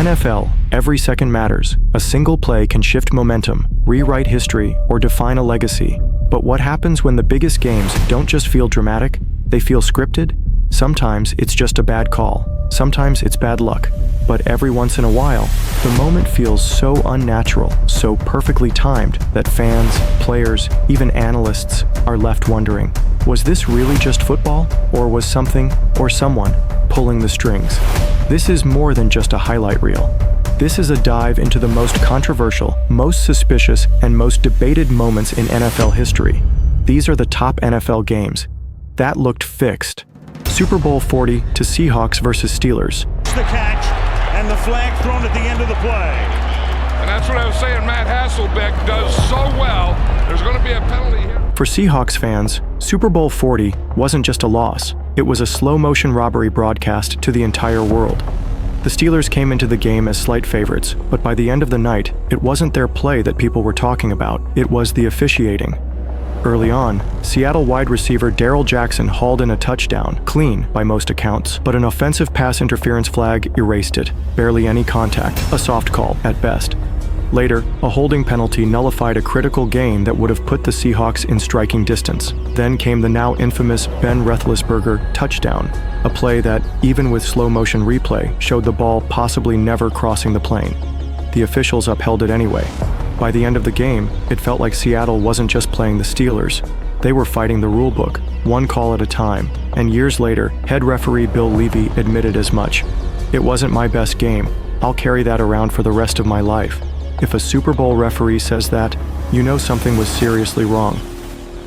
NFL, every second matters. A single play can shift momentum, rewrite history, or define a legacy. But what happens when the biggest games don't just feel dramatic, they feel scripted? Sometimes it's just a bad call. Sometimes it's bad luck. But every once in a while, the moment feels so unnatural, so perfectly timed, that fans, players, even analysts are left wondering, was this really just football? Or was something, or someone, pulling the strings? This is more than just a highlight reel. This is a dive into the most controversial, most suspicious, and most debated moments in NFL history. These are the top NFL games. That looked fixed. Super Bowl 40 to Seahawks versus Steelers. The catch and the flag thrown at the end of the play. And that's what I was saying, Matt Hasselbeck does so well. There's going to be a penalty here. For Seahawks fans, Super Bowl 40 wasn't just a loss. It was a slow-motion robbery broadcast to the entire world. The Steelers came into the game as slight favorites, but by the end of the night, it wasn't their play that people were talking about. It was the officiating. Early on, Seattle wide receiver Darrell Jackson hauled in a touchdown, clean by most accounts, but an offensive pass interference flag erased it. Barely any contact, a soft call at best. Later, a holding penalty nullified a critical gain that would have put the Seahawks in striking distance. Then came the now infamous Ben Roethlisberger touchdown, a play that, even with slow-motion replay, showed the ball possibly never crossing the plane. The officials upheld it anyway. By the end of the game, it felt like Seattle wasn't just playing the Steelers. They were fighting the rulebook, one call at a time, and years later, head referee Bill Levy admitted as much. It wasn't my best game. I'll carry that around for the rest of my life. If a Super Bowl referee says that, you know something was seriously wrong.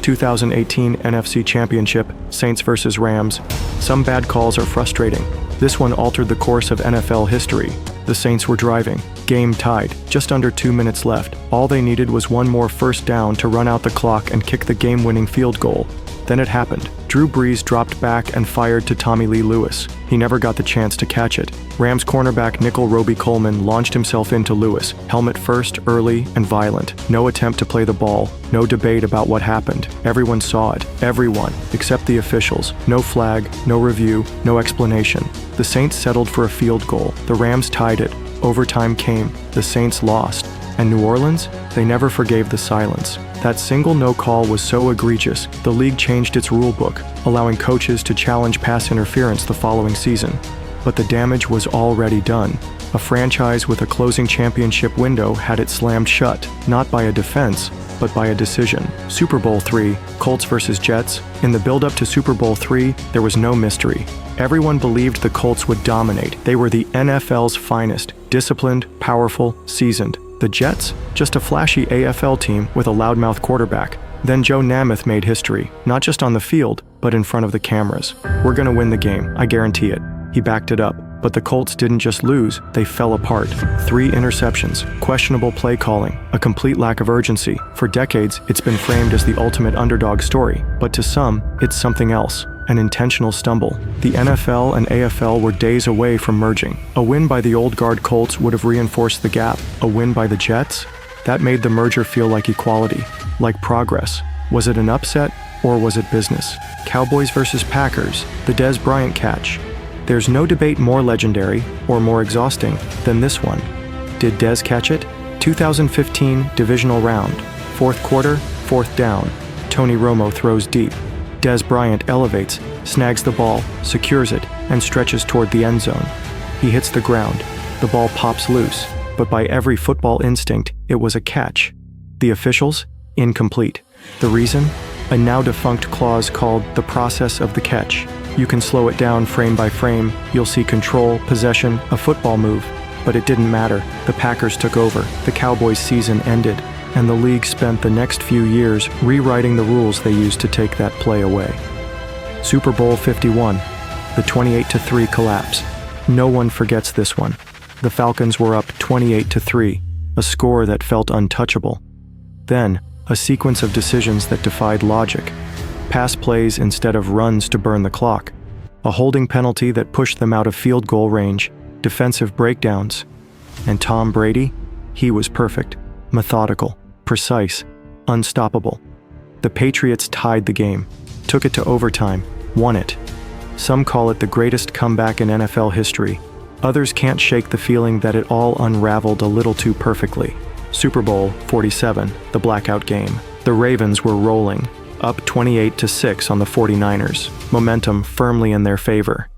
2018 NFC Championship, Saints versus Rams. Some bad calls are frustrating. This one altered the course of NFL history. The Saints were driving. Game tied. Just under 2 minutes left. All they needed was one more first down to run out the clock and kick the game-winning field goal. Then it happened. Drew Brees dropped back and fired to Tommy Lee Lewis. He never got the chance to catch it. Rams cornerback nickel Roby Coleman launched himself into Lewis, helmet first, early, and violent. No attempt to play the ball. No debate about what happened. Everyone saw it. Everyone, except the officials. No flag, no review, no explanation. The Saints settled for a field goal. The Rams tied it. Overtime came. The Saints lost. And New Orleans? They never forgave the silence. That single no call was so egregious, the league changed its rulebook, allowing coaches to challenge pass interference the following season. But the damage was already done. A franchise with a closing championship window had it slammed shut, not by a defense, but by a decision. Super Bowl 3, Colts versus Jets. In the build-up to Super Bowl 3, there was no mystery. Everyone believed the Colts would dominate. They were the NFL's finest, disciplined, powerful, seasoned. The Jets? Just a flashy AFL team with a loudmouth quarterback. Then Joe Namath made history, not just on the field, but in front of the cameras. We're gonna win the game, I guarantee it. He backed it up. But the Colts didn't just lose, they fell apart. 3 interceptions, questionable play calling, a complete lack of urgency. For decades, it's been framed as the ultimate underdog story. But to some, it's something else. An intentional stumble. The NFL and AFL were days away from merging. A win by the old guard Colts would have reinforced the gap. A win by the Jets? That made the merger feel like equality, like progress. Was it an upset, or was it business? Cowboys versus Packers, the Dez Bryant catch. There's no debate more legendary, or more exhausting, than this one. Did Dez catch it? 2015 divisional round. 4th quarter, 4th down. Tony Romo throws deep. Dez Bryant elevates, snags the ball, secures it, and stretches toward the end zone. He hits the ground. The ball pops loose, but by every football instinct, it was a catch. The officials? Incomplete. The reason? A now-defunct clause called the process of the catch. You can slow it down frame by frame, you'll see control, possession, a football move. But it didn't matter. The Packers took over, the Cowboys' season ended, and the league spent the next few years rewriting the rules they used to take that play away. Super Bowl 51, the 28-3 collapse. No one forgets this one. The Falcons were up 28-3, a score that felt untouchable. Then, a sequence of decisions that defied logic. Pass plays instead of runs to burn the clock. A holding penalty that pushed them out of field goal range. Defensive breakdowns. And Tom Brady? He was perfect. Methodical. Precise. Unstoppable. The Patriots tied the game. Took it to overtime. Won it. Some call it the greatest comeback in NFL history. Others can't shake the feeling that it all unraveled a little too perfectly. Super Bowl 47, the blackout game. The Ravens were rolling, up 28-6 on the 49ers, momentum firmly in their favor.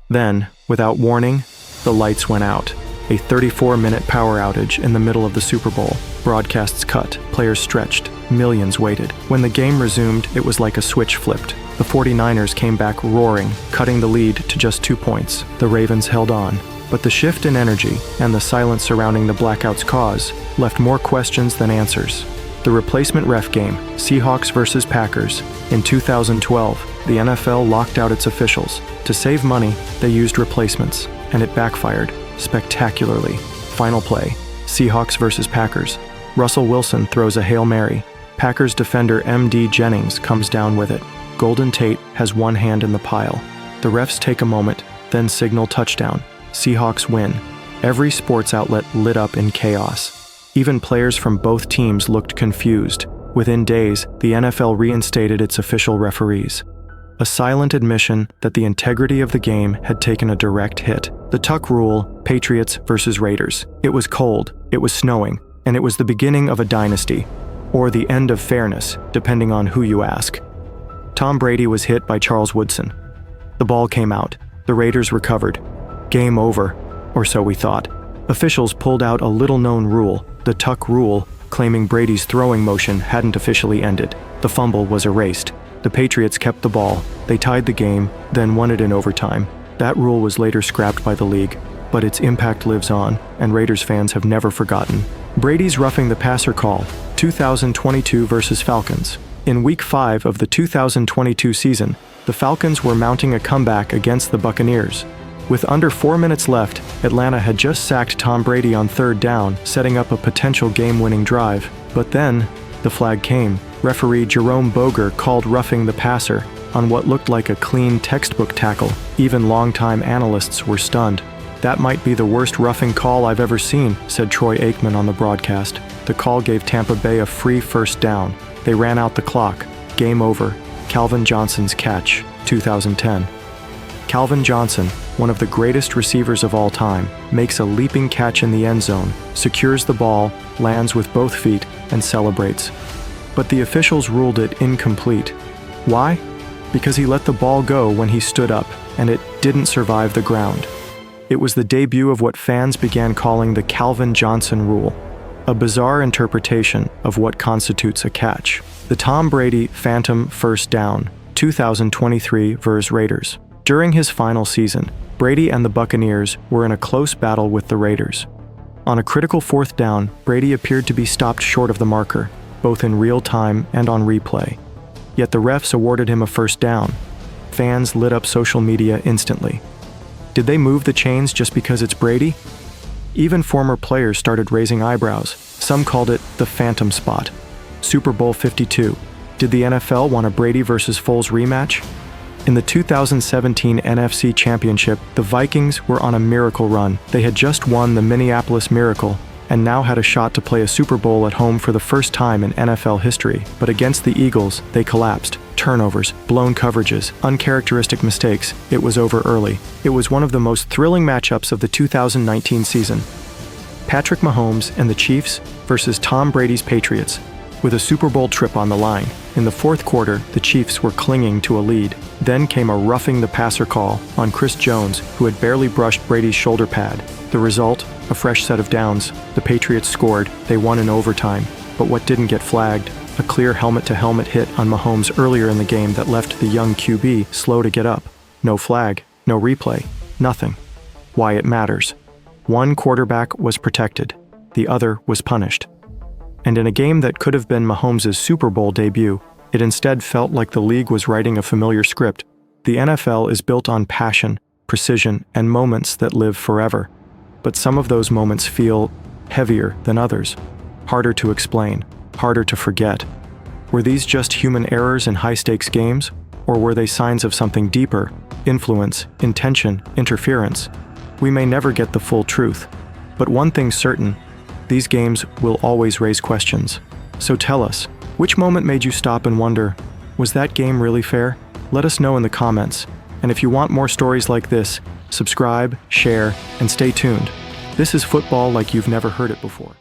Then, without warning, the lights went out. A 34-minute power outage in the middle of the Super Bowl. Broadcasts cut, players stretched, millions waited. When the game resumed, it was like a switch flipped. The 49ers came back roaring, cutting the lead to just 2 points. The Ravens held on. But the shift in energy and the silence surrounding the blackout's cause left more questions than answers. The replacement ref game, Seahawks versus Packers. In 2012, the NFL locked out its officials. To save money, they used replacements, and it backfired spectacularly. Final play, Seahawks versus Packers. Russell Wilson throws a Hail Mary. Packers defender M.D. Jennings comes down with it. Golden Tate has one hand in the pile. The refs take a moment, then signal touchdown. Seahawks win. Every sports outlet lit up in chaos. Even players from both teams looked confused. Within days, the NFL reinstated its official referees. A silent admission that the integrity of the game had taken a direct hit. The Tuck Rule, Patriots versus Raiders. It was cold, it was snowing, and it was the beginning of a dynasty, or the end of fairness, depending on who you ask. Tom Brady was hit by Charles Woodson. The ball came out. The Raiders recovered. Game over, or so we thought. Officials pulled out a little-known rule, the Tuck Rule, claiming Brady's throwing motion hadn't officially ended. The fumble was erased. The Patriots kept the ball. They tied the game, then won it in overtime. That rule was later scrapped by the league, but its impact lives on, and Raiders fans have never forgotten. Brady's roughing the passer call, 2022 versus Falcons. In Week 5 of the 2022 season, the Falcons were mounting a comeback against the Buccaneers. With under 4 minutes left, Atlanta had just sacked Tom Brady on 3rd down, setting up a potential game-winning drive. But then, the flag came. Referee Jerome Boger called roughing the passer on what looked like a clean textbook tackle. Even longtime analysts were stunned. "That might be the worst roughing call I've ever seen," said Troy Aikman on the broadcast. The call gave Tampa Bay a free 1st down. They ran out the clock. Game over. Calvin Johnson's catch, 2010. Calvin Johnson, one of the greatest receivers of all time, makes a leaping catch in the end zone, secures the ball, lands with both feet, and celebrates. But the officials ruled it incomplete. Why? Because he let the ball go when he stood up, and it didn't survive the ground. It was the debut of what fans began calling the Calvin Johnson rule, a bizarre interpretation of what constitutes a catch. The Tom Brady Phantom 1st down, 2023 vs. Raiders. During his final season, Brady and the Buccaneers were in a close battle with the Raiders. On a critical 4th down, Brady appeared to be stopped short of the marker, both in real time and on replay. Yet the refs awarded him a 1st down. Fans lit up social media instantly. Did they move the chains just because it's Brady? Even former players started raising eyebrows. Some called it the Phantom Spot. Super Bowl 52. Did the NFL want a Brady versus Foles rematch? In the 2017 NFC Championship, the Vikings were on a miracle run. They had just won the Minneapolis Miracle and now had a shot to play a Super Bowl at home for the first time in NFL history. But against the Eagles, they collapsed. Turnovers, blown coverages, uncharacteristic mistakes. It was over early. It was one of the most thrilling matchups of the 2019 season. Patrick Mahomes and the Chiefs versus Tom Brady's Patriots, with a Super Bowl trip on the line. In the 4th quarter, the Chiefs were clinging to a lead. Then came a roughing the passer call on Chris Jones, who had barely brushed Brady's shoulder pad. The result, a fresh set of downs. The Patriots scored. They won in overtime. But what didn't get flagged? A clear helmet-to-helmet hit on Mahomes earlier in the game that left the young QB slow to get up. No flag, no replay, nothing. Why it matters. One quarterback was protected. The other was punished. And in a game that could have been Mahomes' Super Bowl debut, it instead felt like the league was writing a familiar script. The NFL is built on passion, precision, and moments that live forever. But some of those moments feel heavier than others, harder to explain, harder to forget. Were these just human errors in high-stakes games, or were they signs of something deeper, influence, intention, interference? We may never get the full truth, but one thing's certain, these games will always raise questions. So tell us, which moment made you stop and wonder, was that game really fair? Let us know in the comments. And if you want more stories like this, subscribe, share, and stay tuned. This is football like you've never heard it before.